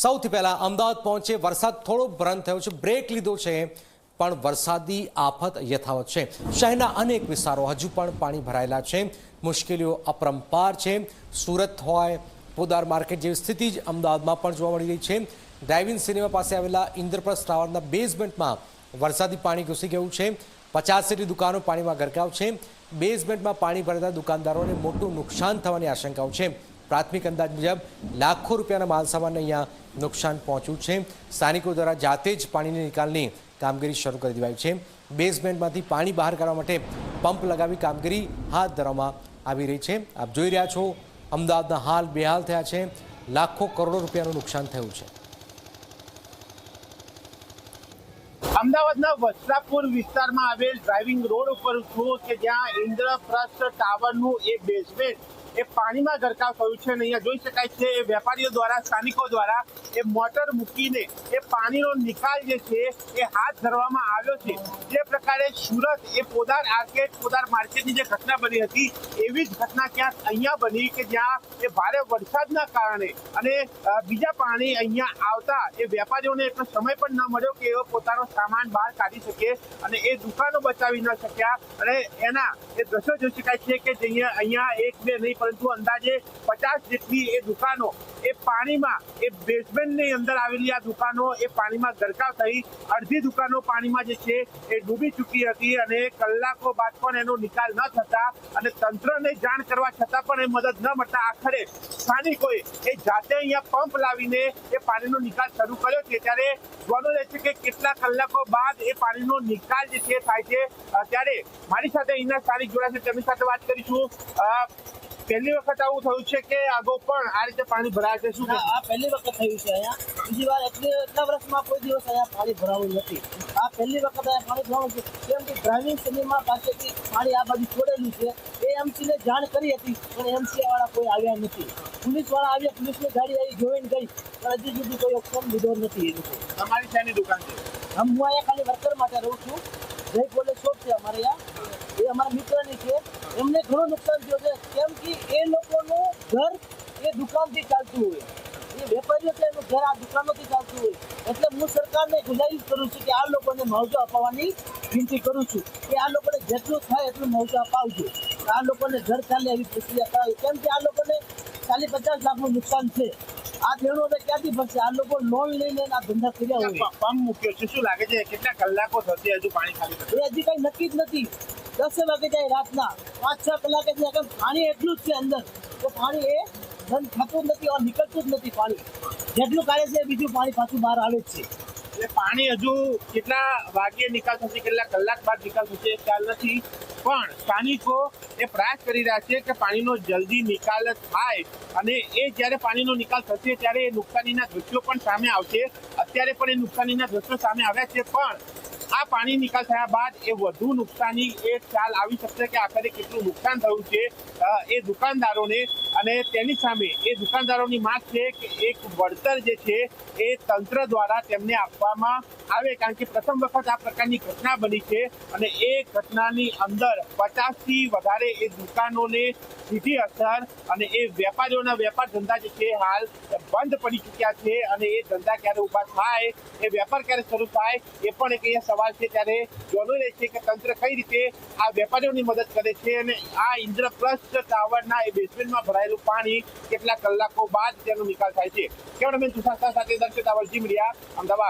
સૌથી પહેલા અમદાવાદ પહોંચે વરસાદ થોડો બંધ થયો છે, બ્રેક લીધો છે, પણ વરસાદી આફત યથાવત છે। શહેરના અનેક વિસ્તારો હજુ પણ પાણી ભરાયેલા છે, મુશ્કેલીઓ અપરંપાર છે। સુરત હોય, પોદાર માર્કેટ જેવી સ્થિતિ જ અમદાવાદમાં પણ જોવા મળી રહી છે। ડ્રાઇવિંગ સિનેમા પાસે આવેલા ઇન્દ્રપ્રસ્થ ટાવરના બેઝમેન્ટમાં વરસાદી પાણી ઘૂસી ગયું છે। 50 જેટલી દુકાનો પાણીમાં ગરકાવ છે। બેઝમેન્ટમાં પાણી ભરાતા દુકાનદારોને મોટું નુકસાન થવાની આશંકાઓ છે। પ્રાથમિક અંદાજ મુજબ લાખો રૂપિયાના માલસામાનને અહીંયા નુકસાન પહોંચ્યું છે। સ્થાનિકો દ્વારા જાતે જ પાણીની નિકાલની કામગીરી શરૂ કરી દેવાઈ છે। બેઝમેન્ટમાંથી પાણી બહાર કાઢવા માટે પંપ લગાવી કામગીરી હાથ ધરવામાં આવી રહી છે। આપ જોઈ રહ્યા છો, અમદાવાદના હાલ બેહાલ થયા છે, લાખો કરોડો રૂપિયાનું નુકસાન થયું છે। અમદાવાદના વસ્ત્રાપુર વિસ્તારમાં આવેલ ડ્રાઇવિંગ રોડ ઉપર છું કે જ્યાં ઇન્દ્રપ્રસ્થ ટાવરનું એ બેઝમેન્ટ એ પાણીમાં ગરકાવ થયું છે અને અહીંયા જોઈ શકાય છે એ વેપારીઓ દ્વારા, સ્થાનિકો દ્વારા એ મોટર મૂકીને એ પાણીનો નિકાલ જે છે એ હાથ ધરવામાં આવ્યો છે। જે પ્રકારે સુરત એ પોદાર માર્કેટની જે ઘટના બની હતી એવી જ ઘટના ક્યાંક અહીંયા બની કે જ્યાં એ ભારે વરસાદના કારણે અને બીજા પાણી અહીંયા આવતા એ વેપારીઓને એટલો સમય પણ ન મળ્યો કે એઓ પોતાનો સામાન બહાર કાઢી શકે અને એ દુકાનો બચાવી ન શક્યા અને એના એ દ્રશ્યો જોઈ શકાય છે કે અહીંયા એક બે નહીં પરંતુ અંદાજે 50 જેટલી એ દુકાનો એ પાણીમાં એ બેઝમેન્ટની અંદર આવેલી આ દુકાનો એ પાણીમાં ગરકાવ થઈ। અડધી દુકાનો પાણીમાં જે છે એ ડૂબી ચૂકી હતી અને કલાકો બાદ પણ એનો નિકાલ ન થતા અને તંત્રને જાણ કરવા છતાં પણ એ મદદ ન મળતા આખરે સ્થાનિકોએ એ જાતે અહીંયા પંપ લાવીને એ પાણીનો નિકાલ શરૂ કર્યો છે। ત્યારે જોવાનું રહેશે કે કેટલા કલાકો બાદ એ પાણીનો નિકાલ જે છે થાય છે। ત્યારે મારી સાથે અહીંના સ્થાનિક જોડાશે, તેમની સાથે વાત કરીશું। પહેલી વખત આવું થયું છે કે અગાઉ પણ આ રીતે પાણી ભરાય છે? શું આ પહેલી વખત થયું છે અહીંયા? બીજી વાર એટલા વર્ષમાં કોઈ દિવસ અહીંયા પાણી ભરાવું નથી। આ પહેલી વખત અહીંયા પાણી ભરાવું છે કેમ કે ડ્રાઇવિંગ સિનેમા પાસેથી પાણી આ બાજુ છોડેલું છે। એએમસીને જાણ કરી હતી પણ એમસી વાળા કોઈ આવ્યા નથી। પોલીસ વાળા આવ્યા, પોલીસની ગાડી આવી જોઈને ગઈ પણ હજી સુધી કોઈ એક્શન લીધો નથી। એ લોકો તમારી શાની દુકાન છે? હું અહીંયા ખાલી વર્કર માટે રહું છું। જય કોલેજ શોપ છે અમારે અહીંયા, એ અમારા મિત્રની છે। એમને ઘણું નુકસાન થયું છે કેમ કે એ લોકોનું ઘર એ દુકાનથી ચાલતું હોય, એ વેપારીઓ છે એનું ઘર આ દુકાનોથી ચાલતું હોય। એટલે હું સરકારને ગુજારિશ કરું છું કે આ લોકોને મુઆવજો અપાવવાની વિનંતી કરું છું કે આ લોકોને જેટલું થાય એટલું મુઆવજો અપાવજો। આ લોકોને ઘર ચાલે એવી પ્રક્રિયા કરાવી કેમ કે આ લોકોને 40-50 લાખનું નુકસાન છે। આ દેણો હવે ક્યાંથી ભરશે? આ લોકો લોન લઈને આ ધંધા કર્યા હોય। પંપ મૂક્યો છે, શું લાગે છે કેટલા કલાકો થશે હજુ પાણી ખાલી? એ હજી કઈ નક્કી જ નથી। 10 વાગે જાય રાતના, 5-6 કલાકે જાય, પાણી એટલું જ છે અંદર તો પાણી એ બંધ થતું જ નથી, નીકળતું જ નથી પાણી। જેટલું કાઢે છે બીજું પાણી પાછું બહાર આવે જ છે। એટલે પાણી હજુ કેટલા વાગ્યે નિકાલ થશે, કેટલા કલાક બાદ નિકાલ થશે ખ્યાલ નથી, પણ સ્થાનિકો એ પ્રયાસ કરી રહ્યા છે કે પાણીનો જલ્દી નિકાલ થાય અને એ જ્યારે પાણીનો નિકાલ થશે ત્યારે એ નુકસાનીના દ્રશ્યો પણ સામે આવશે। અત્યારે પણ એ નુકસાનીના દ્રશ્યો સામે આવ્યા છે પણ આ પાણી નિકાલ થયા બાદ એ વધુ નુકસાની એ ખ્યાલ આવી શકશે કે આખરે કેટલું નુકસાન થયું છે એ દુકાનદારોને। અને તેની સામે એ દુકાનદારોની માંગ છે કે એક વળતર જે છે એ તંત્ર દ્વારા તેમને આપવામાં આવે, કારણ કે પ્રથમ વખત આ પ્રકારની ઘટના બની છે અને એ ઘટનાની અંદર 50થી વધારે એ દુકાનોને સીધી અસર અને એ વેપારીઓના વેપાર ધંધા જે છે હાલ બંધ પડી ચૂક્યા છે અને એ ધંધા ક્યારે ઊભા થાય, એ વેપાર ક્યારે શરૂ થાય એ પણ એક અહીંયા સવાલ છે। ત્યારે જોવાનું રહે છે કે તંત્ર કઈ રીતે આ વેપારીઓની મદદ કરે છે અને આ ઇન્દ્રપ્રસ્થ ટાવરના એ બેઝમેન્ટમાં ભરાયેલું પાણી કેટલા કલાકો બાદ તેનો નિકાલ થાય છે। કેમેરામેન તુષાર સાથે દર્શક જી મીડિયા, અમદાવાદ।